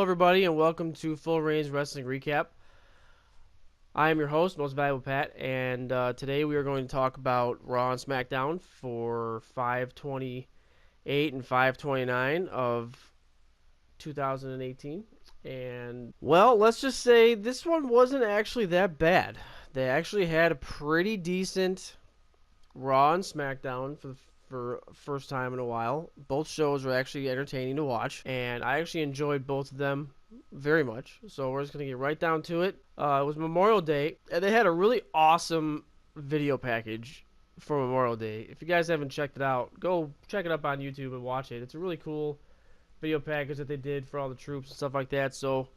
everybody, and welcome to Full Range Wrestling Recap. I am your host, Most Valuable Pat, and today we are going to talk about Raw and SmackDown for 5/28 and 5/29 of 2018. And, well, let's just say this one wasn't actually that bad. They actually had a pretty decent Raw and SmackDown for first time in a while. Both shows were actually entertaining to watch, and I actually enjoyed both of them very much. So we're just gonna get right down to it. It was Memorial Day, and they had a really awesome video package for Memorial Day. If you guys haven't checked it out, go check it up on YouTube and watch it. It's a really cool video package that they did for all the troops and stuff like that. So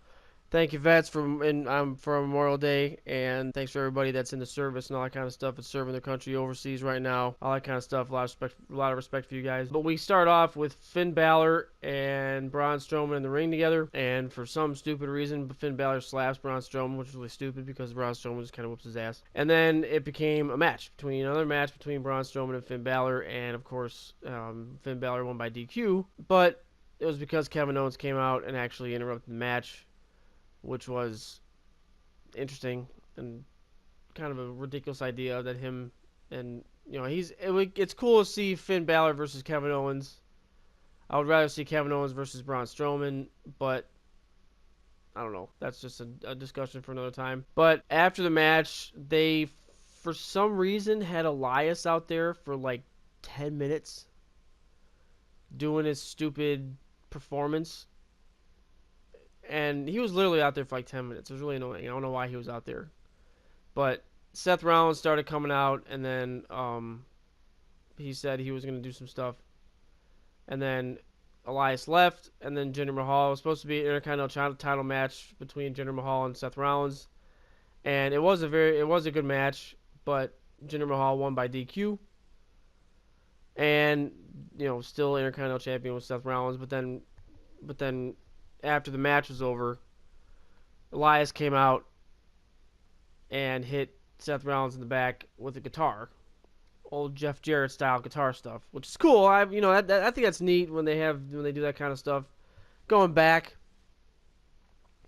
thank you, vets, for Memorial Day, and thanks for everybody that's in the service and all that kind of stuff. That's serving their country overseas right now. All that kind of stuff. A lot of respect for you guys. But we start off with Finn Balor and Braun Strowman in the ring together, and for some stupid reason, Finn Balor slaps Braun Strowman, which is really stupid because Braun Strowman just kind of whoops his ass. And then it became another match between Braun Strowman and Finn Balor, and of course, Finn Balor won by DQ, but it was because Kevin Owens came out and actually interrupted the match, which was interesting and kind of a ridiculous idea that him and, it's cool to see Finn Balor versus Kevin Owens. I would rather see Kevin Owens versus Braun Strowman, but I don't know. That's just a discussion for another time. But after the match, they, for some reason, had Elias out there for like 10 minutes doing his stupid performance. And he was literally out there for like 10 minutes. It was really annoying. I don't know why he was out there. But Seth Rollins started coming out, and then he said he was going to do some stuff. And then Elias left, and then Jinder Mahal. It was supposed to be an Intercontinental title match between Jinder Mahal and Seth Rollins. And it was a good match, but Jinder Mahal won by DQ. And, still Intercontinental champion with Seth Rollins. But then after the match was over, Elias came out and hit Seth Rollins in the back with a guitar, old Jeff Jarrett style guitar stuff, which is cool. I think that's neat when they do that kind of stuff, going back,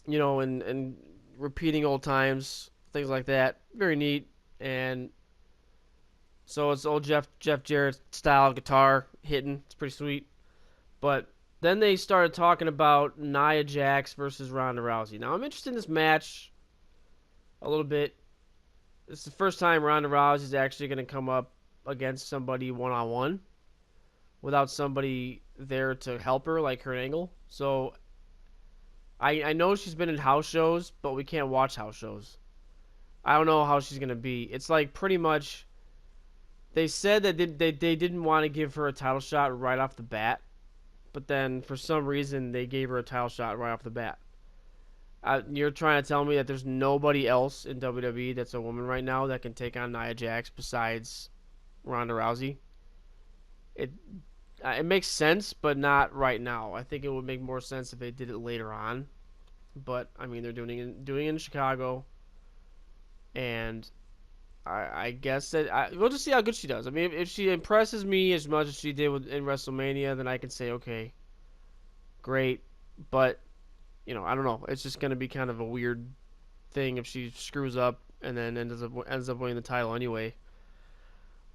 and repeating old times, things like that. Very neat. And so it's old Jeff Jarrett style guitar hitting. It's pretty sweet. But then they started talking about Nia Jax versus Ronda Rousey. Now, I'm interested in this match a little bit. It's the first time Ronda Rousey is actually going to come up against somebody one-on-one without somebody there to help her, like Kurt Angle. So, I know she's been in house shows, but we can't watch house shows. I don't know how she's going to be. It's like pretty much, they said that they didn't want to give her a title shot right off the bat. But then, for some reason, they gave her a title shot right off the bat. You're trying to tell me that there's nobody else in WWE that's a woman right now that can take on Nia Jax besides Ronda Rousey? It makes sense, but not right now. I think it would make more sense if they did it later on. But, I mean, they're doing it in Chicago. And I guess that we'll just see how good she does. I mean, if she impresses me as much as she did in WrestleMania, then I can say, okay, great. But, I don't know. It's just going to be kind of a weird thing if she screws up and then ends up winning the title anyway.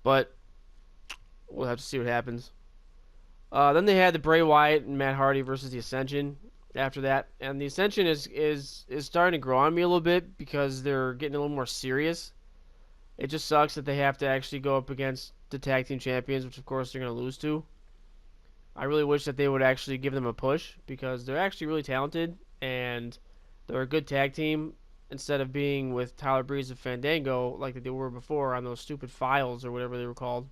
But we'll have to see what happens. Then they had the Bray Wyatt and Matt Hardy versus the Ascension after that. And the Ascension is starting to grow on me a little bit because they're getting a little more serious. It just sucks that they have to actually go up against the tag team champions, which of course they're going to lose to. I really wish that they would actually give them a push because they're actually really talented and they're a good tag team instead of being with Tyler Breeze and Fandango like they were before on those stupid files or whatever they were called.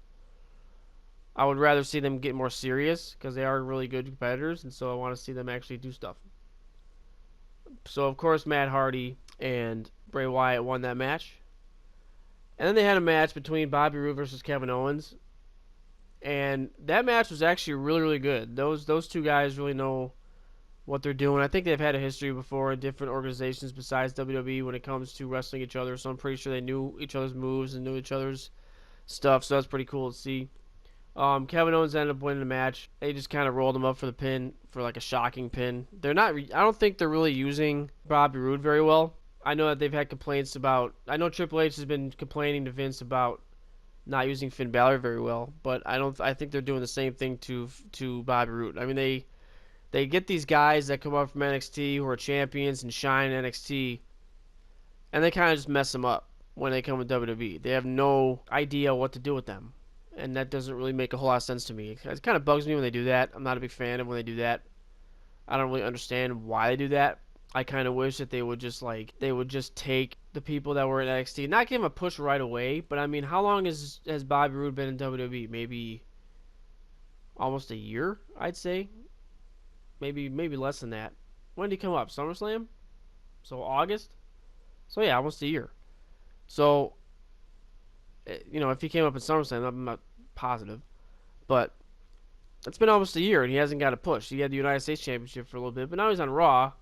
I would rather see them get more serious because they are really good competitors, and so I want to see them actually do stuff. So, of course, Matt Hardy and Bray Wyatt won that match. And then they had a match between Bobby Roode versus Kevin Owens. And that match was actually really, really good. Those two guys really know what they're doing. I think they've had a history before in different organizations besides WWE when it comes to wrestling each other. So I'm pretty sure they knew each other's moves and knew each other's stuff. So that's pretty cool to see. Kevin Owens ended up winning the match. They just kind of rolled him up for the pin, for like a shocking pin. They're not. I don't think they're really using Bobby Roode very well. I know that they've had complaints about. I know Triple H has been complaining to Vince about not using Finn Balor very well, but I don't. I think they're doing the same thing to Bobby Roode. I mean, they get these guys that come up from NXT who are champions and shine in NXT, and they kind of just mess them up when they come with WWE. They have no idea what to do with them, and that doesn't really make a whole lot of sense to me. It kind of bugs me when they do that. I'm not a big fan of when they do that. I don't really understand why they do that. I kind of wish that they would just take the people that were in NXT, not give them a push right away. But I mean, how long has Bobby Roode been in WWE? Maybe almost a year, I'd say. Maybe less than that. When did he come up? SummerSlam? So August? So yeah, almost a year. So, if he came up in SummerSlam, I'm not positive. But it's been almost a year and he hasn't got a push. He had the United States Championship for a little bit, but now he's on Raw.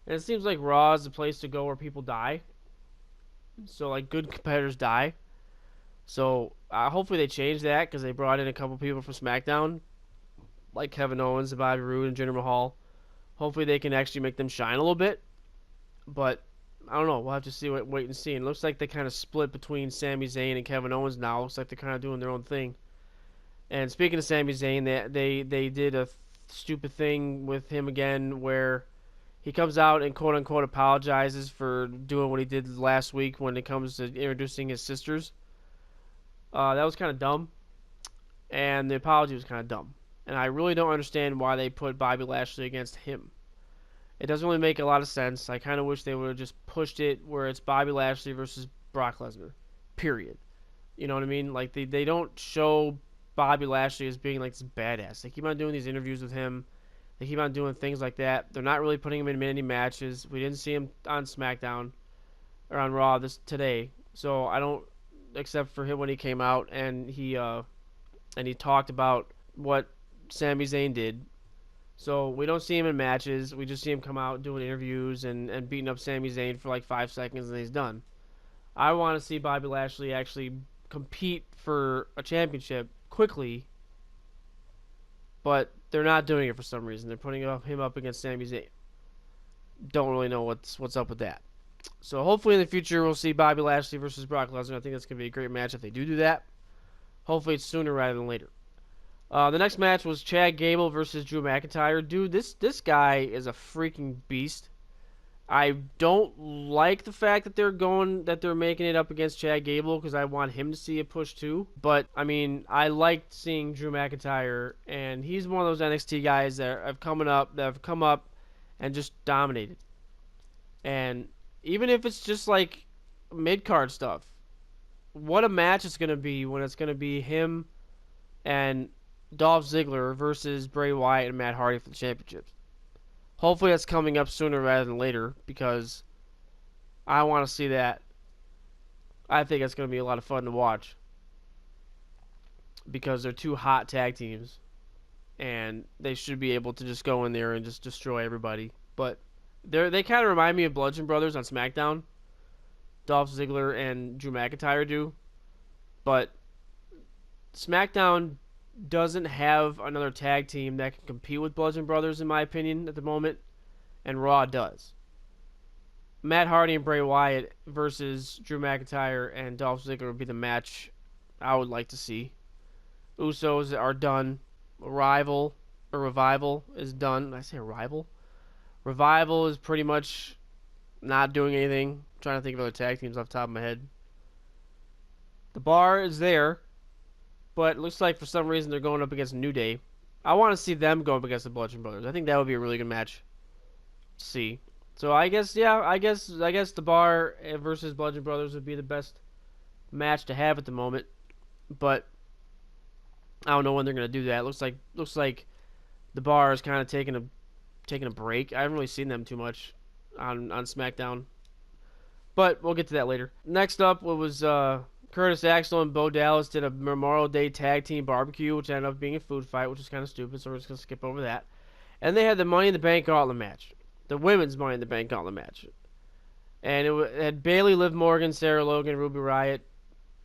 And it seems like Raw is the place to go where people die. So, like, good competitors die. So, hopefully they change that because they brought in a couple people from SmackDown, like Kevin Owens and Bobby Roode and Jinder Mahal. Hopefully they can actually make them shine a little bit. But I don't know. We'll have to wait and see. And it looks like they kind of split between Sami Zayn and Kevin Owens now. Looks like they're kind of doing their own thing. And speaking of Sami Zayn, they did a stupid thing with him again where he comes out and quote unquote apologizes for doing what he did last week when it comes to introducing his sisters. That was kind of dumb, and the apology was kind of dumb. And I really don't understand why they put Bobby Lashley against him. It doesn't really make a lot of sense. I kind of wish they would have just pushed it where it's Bobby Lashley versus Brock Lesnar. Period. You know what I mean? Like, they don't show Bobby Lashley as being like this badass. They keep on doing these interviews with him. They keep on doing things like that. They're not really putting him in many matches. We didn't see him on SmackDown or on Raw today. So I don't, except for him when he came out and he talked about what Sami Zayn did. So we don't see him in matches. We just see him come out doing interviews and beating up Sami Zayn for like 5 seconds and he's done. I want to see Bobby Lashley actually compete for a championship quickly, but they're not doing it for some reason. They're putting him up against Sami Zayn. Don't really know what's up with that. So hopefully in the future we'll see Bobby Lashley versus Brock Lesnar. I think that's going to be a great match if they do that. Hopefully it's sooner rather than later. The next match was Chad Gable versus Drew McIntyre. Dude, this guy is a freaking beast. I don't like the fact that they're making it up against Chad Gable because I want him to see a push too. But I mean, I liked seeing Drew McIntyre, and he's one of those NXT guys that have come up and just dominated. And even if it's just like mid card stuff, what a match it's gonna be when it's gonna be him and Dolph Ziggler versus Bray Wyatt and Matt Hardy for the championships. Hopefully that's coming up sooner rather than later because I want to see that. I think it's going to be a lot of fun to watch because they're two hot tag teams and they should be able to just go in there and just destroy everybody. But they kind of remind me of Bludgeon Brothers on SmackDown. Dolph Ziggler and Drew McIntyre do. But SmackDown doesn't have another tag team that can compete with Bludgeon Brothers, in my opinion, at the moment, and Raw does. Matt Hardy and Bray Wyatt versus Drew McIntyre and Dolph Ziggler would be the match I would like to see. Usos are done. Revival is done. Did I say Arrival? Revival is pretty much not doing anything. I'm trying to think of other tag teams off the top of my head. The Bar is there. But it looks like for some reason they're going up against New Day. I want to see them go up against the Bludgeon Brothers. I think that would be a really good match to see. So I guess the Bar versus Bludgeon Brothers would be the best match to have at the moment. But I don't know when they're going to do that. It looks like the Bar is kind of taking a break. I haven't really seen them too much on SmackDown. But we'll get to that later. Next up was Curtis Axel and Bo Dallas did a Memorial Day Tag Team Barbecue, which ended up being a food fight, which is kind of stupid, so we're just going to skip over that. And they had the Money in the Bank Gauntlet match. The women's Money in the Bank Gauntlet match. And it had Bayley, Liv Morgan, Sarah Logan, Ruby Riott,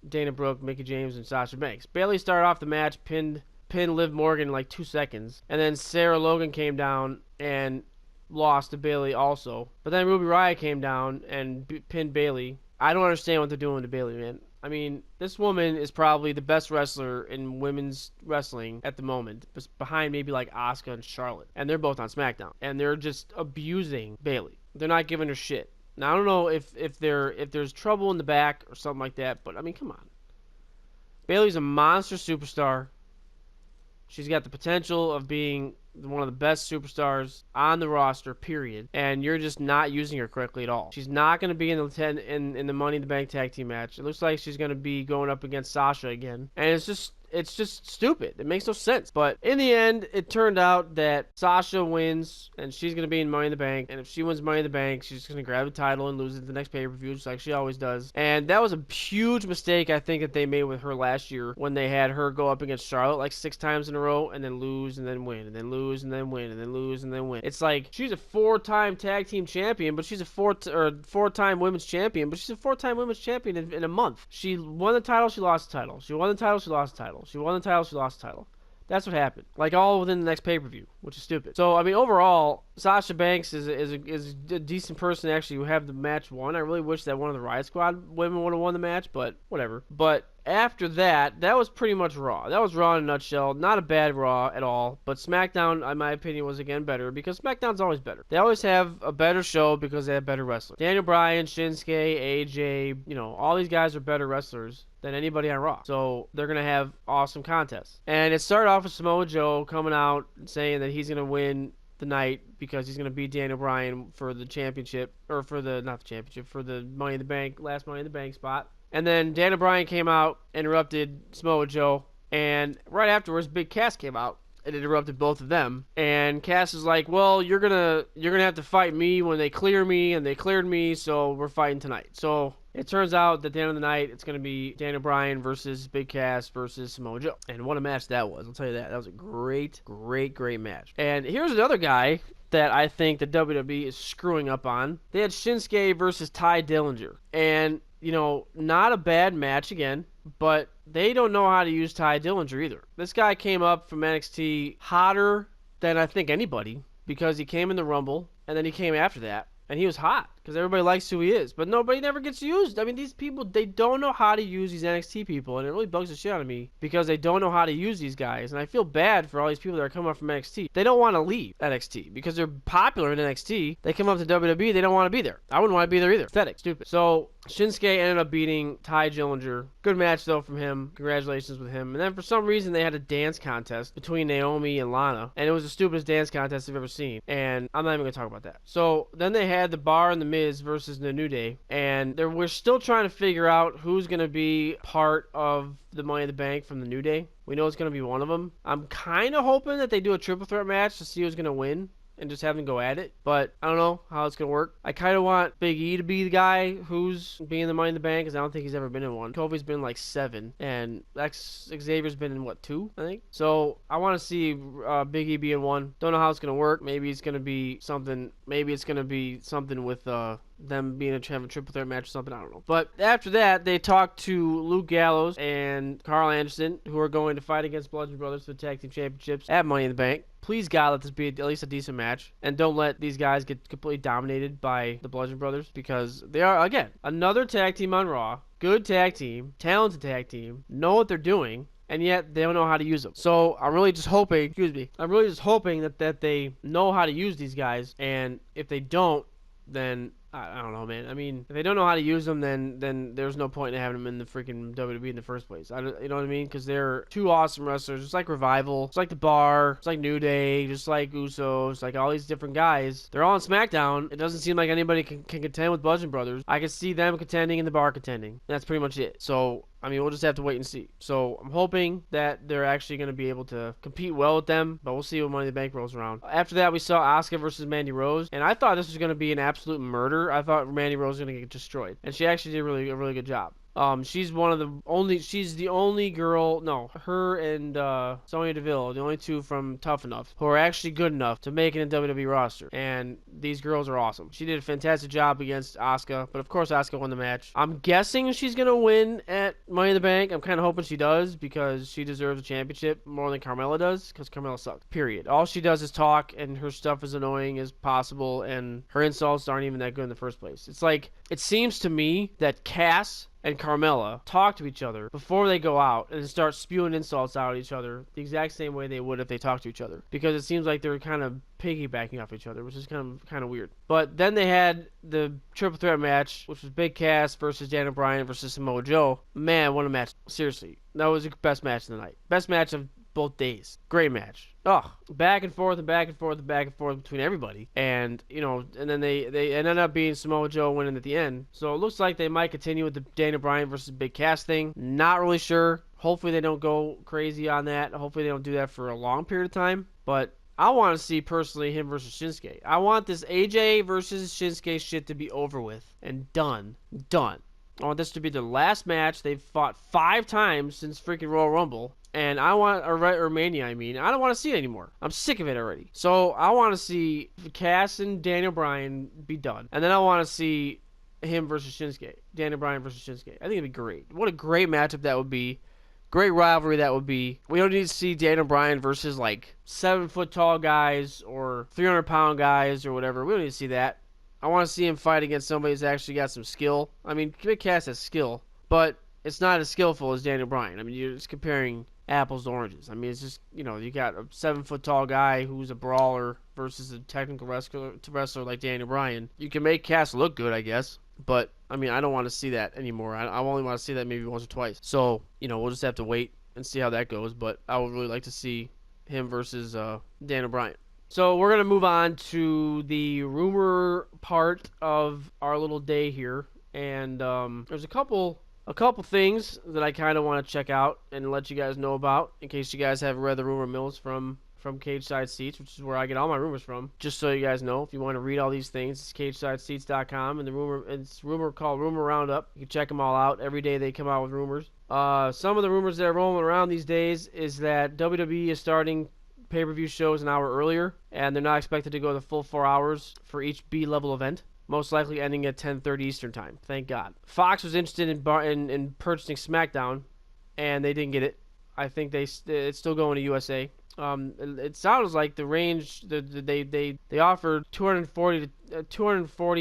Dana Brooke, Mickie James, and Sasha Banks. Bayley started off the match, pinned pinned Liv Morgan in like 2 seconds. And then Sarah Logan came down and lost to Bayley also. But then Ruby Riott came down and pinned Bayley. I don't understand what they're doing to Bayley, man. I mean, this woman is probably the best wrestler in women's wrestling at the moment, behind maybe like Asuka and Charlotte. And they're both on SmackDown. And they're just abusing Bayley. They're not giving her shit. Now, I don't know if there's trouble in the back or something like that, but I mean, come on. Bayley's a monster superstar. She's got the potential of being one of the best superstars on the roster, period. And you're just not using her correctly at all. She's not going to be in the Money in the Bank tag team match. It looks like she's going to be going up against Sasha again. And it's just stupid. It makes no sense. But in the end, it turned out that Sasha wins, and she's going to be in Money in the Bank. And if she wins Money in the Bank, she's going to grab the title and lose it at the next pay-per-view, just like she always does. And that was a huge mistake, I think, that they made with her last year when they had her go up against Charlotte like 6 times in a row and then lose and then win and then lose and then win and then lose and then win. It's like she's a 4-time tag team champion, but she's a 4-time women's champion, but she's a 4-time women's champion in a month. She won the title, she lost the title. She won the title, she lost the title. She won the title, she lost the title. That's what happened. Like, all within the next pay-per-view, which is stupid. So, I mean, overall, Sasha Banks is a decent person actually who have the match won. I really wish that one of the Riot Squad women would have won the match, but whatever. But after that, that was pretty much Raw. That was Raw in a nutshell. Not a bad Raw at all, but SmackDown, in my opinion, was again better because SmackDown's always better. They always have a better show because they have better wrestlers. Daniel Bryan, Shinsuke, AJ, all these guys are better wrestlers than anybody on Raw. So they're going to have awesome contests. And it started off with Samoa Joe coming out and saying that he's going to win the night because he's going to beat Daniel Bryan for the championship, or for the, not the championship, for the Money in the Bank, last Money in the Bank spot. And then Daniel Bryan came out, interrupted Samoa Joe, and right afterwards, Big Cass came out and interrupted both of them. And Cass is like, well, you're gonna have to fight me when they clear me, and they cleared me, so we're fighting tonight. So it turns out that at the end of the night, it's going to be Daniel Bryan versus Big Cass versus Samoa Joe. And what a match that was. I'll tell you that. That was a great, great, great match. And here's another guy that I think the WWE is screwing up on. They had Shinsuke versus Ty Dillinger. And, not a bad match again, but they don't know how to use Ty Dillinger either. This guy came up from NXT hotter than I think anybody because he came in the Rumble, and then he came after that. And he was hot because everybody likes who he is. But nobody never gets used. I mean, these people, they don't know how to use these NXT people. And it really bugs the shit out of me because they don't know how to use these guys. And I feel bad for all these people that are coming up from NXT. They don't want to leave NXT because they're popular in NXT. They come up to WWE, they don't want to be there. I wouldn't want to be there either. Pathetic. Stupid. So Shinsuke ended up beating Ty Dillinger. Good match, though, from him. Congratulations with him. And then for some reason, they had a dance contest between Naomi and Lana. And it was the stupidest dance contest I've ever seen. And I'm not even going to talk about that. So then they had the Bar and the Miz versus the New Day. And we're still trying to figure out who's going to be part of the Money in the Bank from the New Day. We know it's going to be one of them. I'm kind of hoping that they do a triple threat match to see who's going to win and just have them go at it. But I don't know how it's going to work. I kind of want Big E to be the guy who's being the Money in the Bank because I don't think he's ever been in one. Kofi's been like 7. And Xavier's been in, 2, I think? So I want to see Big E be in one. Don't know how it's going to work. Maybe it's going to be something. Maybe it's going to be something with them having a triple threat match or something. I don't know. But after that, they talked to Luke Gallows and Carl Anderson, who are going to fight against Bludgeon Brothers for the tag team championships at Money in the Bank. Please, God, let this be at least a decent match. And don't let these guys get completely dominated by the Bludgeon Brothers because they are, again, another tag team on Raw. Good tag team. Talented tag team. Know what they're doing. And yet they don't know how to use them. So I'm really just hoping, that they know how to use these guys. And if they don't, then I don't know, man. I mean, if they don't know how to use them, then there's no point in having them in the freaking WWE in the first place. You know what I mean? Because they're two awesome wrestlers, just like Revival, just like The Bar, just like New Day, just like Usos, like all these different guys. They're all on SmackDown. It doesn't seem like anybody can contend with Bludgeon Brothers. I can see them contending and The Bar contending. That's pretty much it. So I mean, we'll just have to wait and see. So I'm hoping that they're actually going to be able to compete well with them, but we'll see when Money in the Bank rolls around. After that, we saw Asuka versus Mandy Rose, and I thought this was going to be an absolute murder. I thought Mandy Rose was going to get destroyed, and she actually did a really good job. She's one of the only. She's the only girl. No, her and Sonya Deville are the only two from Tough Enough who are actually good enough to make it in WWE roster. And these girls are awesome. She did a fantastic job against Asuka, but of course Asuka won the match. I'm guessing she's gonna win at Money in the Bank. I'm kind of hoping she does because she deserves a championship more than Carmella does. Because Carmella sucks. Period. All she does is talk, and her stuff is annoying as possible, and her insults aren't even that good in the first place. It's like it seems to me that Cass and Carmella talk to each other before they go out and start spewing insults out at each other the exact same way they would if they talked to each other, because it seems like they're kind of piggybacking off each other, which is kind of weird. But then they had the triple threat match, which was Big Cass versus Daniel Bryan versus Samoa Joe. Man, what a match. Seriously, that was the best match of the night. Best match of both days. Great match. Oh, back and forth and back and forth and back and forth between everybody. And, and then they ended up being Samoa Joe winning at the end. So it looks like they might continue with the Daniel Bryan versus Big Cass thing. Not really sure. Hopefully they don't go crazy on that. Hopefully they don't do that for a long period of time. But I want to see, personally, him versus Shinsuke. I want this AJ versus Shinsuke shit to be over with and done. Done. I want this to be the last match. They've fought 5 times since freaking Royal Rumble. And I want, or Mania, I don't want to see it anymore. I'm sick of it already. So I want to see Cass and Daniel Bryan be done. And then I want to see him versus Shinsuke. Daniel Bryan versus Shinsuke. I think it'd be great. What a great matchup that would be. Great rivalry that would be. We don't need to see Daniel Bryan versus like 7-foot tall guys or 300-pound guys or whatever. We don't need to see that. I want to see him fight against somebody who's actually got some skill. I mean, Big Cass has skill, but it's not as skillful as Daniel Bryan. I mean, you're just comparing apples to oranges. I mean, it's just, you got a 7-foot tall guy who's a brawler versus a technical wrestler like Daniel Bryan. You can make Cass look good, I guess, but I mean, I don't want to see that anymore. I only want to see that maybe once or twice. So, we'll just have to wait and see how that goes, but I would really like to see him versus Daniel Bryan. So we're going to move on to the rumor part of our little day here, and there's a couple things that I kind of want to check out and let you guys know about in case you guys haven't read the rumor mills from Cage Side Seats, which is where I get all my rumors from. Just so you guys know, if you want to read all these things, it's cagesideseats.com, and it's called Rumor Roundup. You can check them all out. Every day they come out with rumors. Some of the rumors that are rolling around these days is that WWE is starting pay-per-view shows an hour earlier, and they're not expected to go the full 4 hours for each B-level event. Most likely ending at 10:30 Eastern Time. Thank God. Fox was interested in purchasing SmackDown, and they didn't get it. I think it's still going to USA. It sounds like the range they offered 240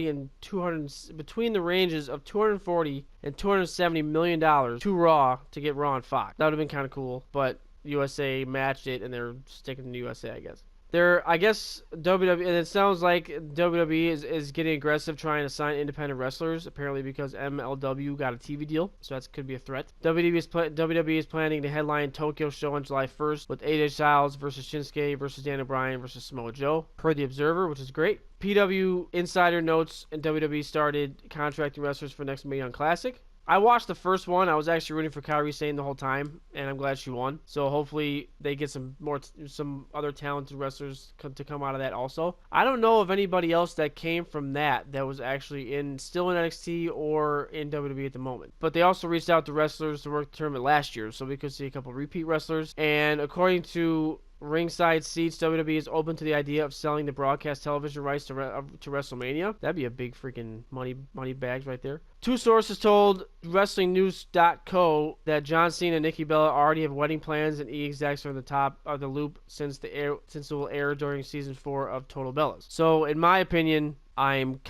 and 200 between the ranges of 240 and 270 million dollars to Raw to get Raw on Fox. That would have been kind of cool, but USA matched it, and they're sticking to USA, I guess. I guess WWE, and it sounds like WWE is getting aggressive trying to sign independent wrestlers, apparently because MLW got a TV deal, so that could be a threat. WWE is planning to headline Tokyo show on July 1st with AJ Styles versus Shinsuke versus Daniel Bryan versus Samoa Joe, per The Observer, which is great. PW Insider notes, and WWE started contracting wrestlers for next Mae Young Classic. I watched the first one. I was actually rooting for Kairi Sane the whole time, and I'm glad she won. So hopefully they get some other talented wrestlers to come out of that also. I don't know of anybody else that came from that was actually still in NXT or in WWE at the moment. But they also reached out to wrestlers to work the tournament last year, so we could see a couple repeat wrestlers. And according to Ringside Seats, WWE is open to the idea of selling the broadcast television rights to WrestleMania. That'd be a big freaking money bags right there. 2 sources told WrestlingNews.co that John Cena and Nikki Bella already have wedding plans, and execs are on the top of the loop since it will air during season 4 of Total Bellas. So, in my opinion, I'm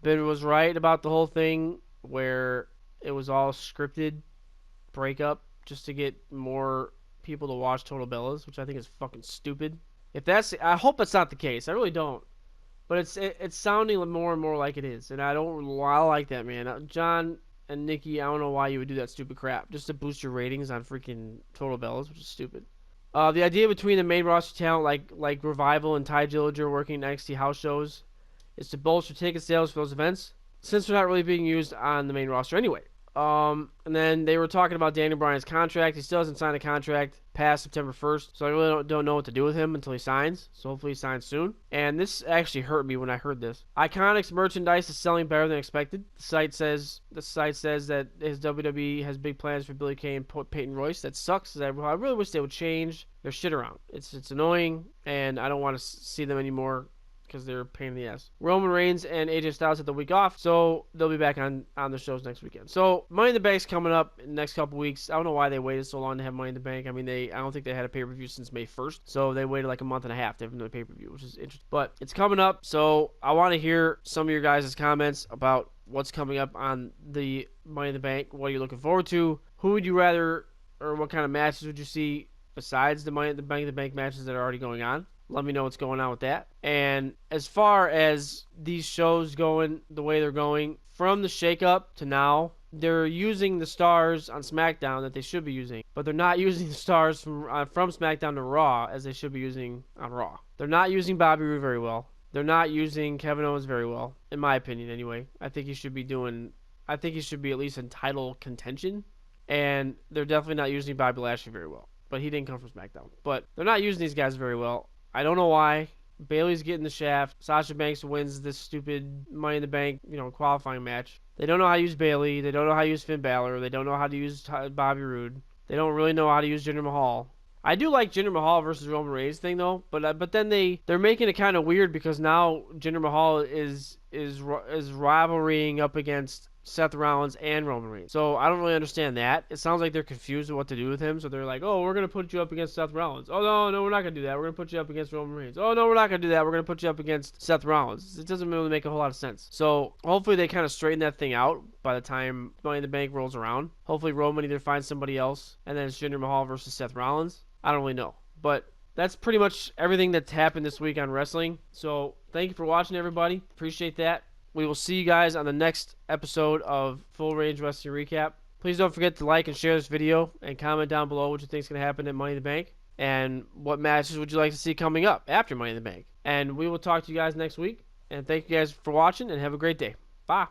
was right about the whole thing where it was all scripted breakup just to get more people to watch Total Bellas, which I think is fucking stupid. I hope that's not the case. I really don't. But it's sounding more and more like it is, and I like that, man. John and Nikki, I don't know why you would do that stupid crap just to boost your ratings on freaking Total Bellas, which is stupid. The idea between the main roster talent like Revival and Ty Dillinger working NXT house shows is to bolster ticket sales for those events, since they're not really being used on the main roster anyway. And then they were talking about Daniel Bryan's contract. He still hasn't signed a contract past September 1st, so I really don't know what to do with him until he signs. So hopefully he signs soon. And this actually hurt me when I heard this. Iconics merchandise is selling better than expected. The site says that his WWE has big plans for Billy Kay and Peyton Royce. That sucks. I really wish they would change their shit around. It's annoying, and I don't want to see them anymore because they're a pain in the ass. Roman Reigns and AJ Styles had the week off, so they'll be back on the shows next weekend. So Money in the Bank's coming up in the next couple weeks. I don't know why they waited so long to have Money in the Bank. I mean, I don't think they had a pay-per-view since May 1st, so they waited like a month and a half to have another pay-per-view, which is interesting. But it's coming up, so I want to hear some of your guys' comments about what's coming up on the Money in the Bank. What are you looking forward to? Who would you rather, or what kind of matches would you see besides the Money in the Bank matches that are already going on? Let me know what's going on with that. And as far as these shows going the way they're going, from the shakeup to now, they're using the stars on SmackDown that they should be using, but they're not using the stars from SmackDown to Raw as they should be using on Raw. They're not using Bobby Roode very well. They're not using Kevin Owens very well, in my opinion anyway. I think he should be at least in title contention, and they're definitely not using Bobby Lashley very well. But he didn't come from SmackDown. But they're not using these guys very well. I don't know why. Bayley's getting the shaft. Sasha Banks wins this stupid Money in the Bank, qualifying match. They don't know how to use Bayley. They don't know how to use Finn Balor. They don't know how to use Bobby Roode. They don't really know how to use Jinder Mahal. I do like Jinder Mahal versus Roman Reigns thing though, but then they're making it kind of weird because now Jinder Mahal is rivalrying up against Seth Rollins and Roman Reigns. So I don't really understand that. It sounds like they're confused with what to do with him. So they're like, oh, we're going to put you up against Seth Rollins. Oh, no, we're not going to do that. We're going to put you up against Roman Reigns. Oh, no, we're not going to do that. We're going to put you up against Seth Rollins. It doesn't really make a whole lot of sense. So hopefully they kind of straighten that thing out by the time Money in the Bank rolls around. Hopefully Roman either finds somebody else and then it's Jinder Mahal versus Seth Rollins. I don't really know. But that's pretty much everything that's happened this week on wrestling. So thank you for watching, everybody. Appreciate that. We will see you guys on the next episode of Full Range Wrestling Recap. Please don't forget to like and share this video and comment down below what you think is going to happen at Money in the Bank and what matches would you like to see coming up after Money in the Bank. And we will talk to you guys next week. And thank you guys for watching and have a great day. Bye.